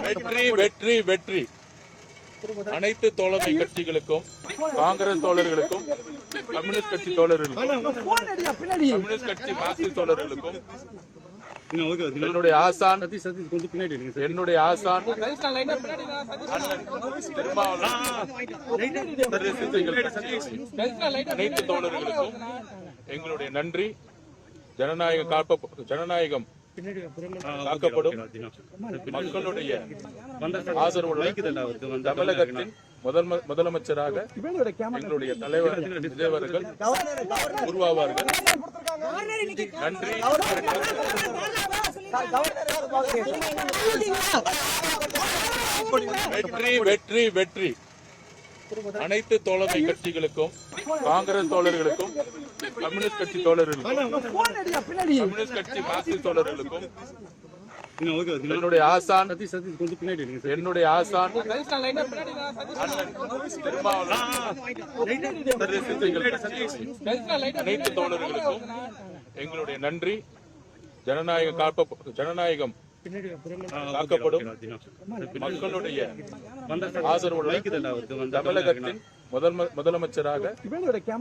வெற்றி வெற்றி வெற்றி. அனைத்து தோழமை கட்சிகளுக்கும், காங்கிரஸ் தோழர்களுக்கும், கம்யூனிஸ்ட் கட்சி தோழர்களுக்கும், கம்யூனிஸ்ட் கட்சி மார்க்சிஸ்ட் தோழர்களுக்கும், என்னுடைய ஆசான் அனைத்து தோழர்களுக்கும் எங்களுடைய நன்றி. ஜனநாயகம் காக்கப்படும். மக்களுடைய ஆதரவுடன் தமிழகத்தின் முதலமைச்சராக எங்களுடைய தலைவர் விஜய் அவர்கள் உருவாவார்கள். நன்றி. வெற்றி வெற்றி வெற்றி. அனைத்து தோழமை கட்சிகளுக்கும், காங்கிரஸ் தோழர்களுக்கும், கம்யூனிஸ்ட் கட்சி தோழர்களுக்கும், கம்யூனிஸ்ட் கட்சி மார்க்சிஸ்ட் தோழர்களுக்கும், என்னுடைய ஆசான் அனைத்து தோழர்களுக்கும் எங்களுடைய நன்றி. ஜனநாயகம் காக்கப்படும். மக்களுடைய ஆதரவுடன் தமிழகத்தின் முதலமைச்சராக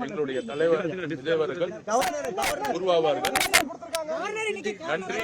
எங்களுடைய தலைவர் விஜய் அவர்கள் உருவாவார்கள். நன்றி.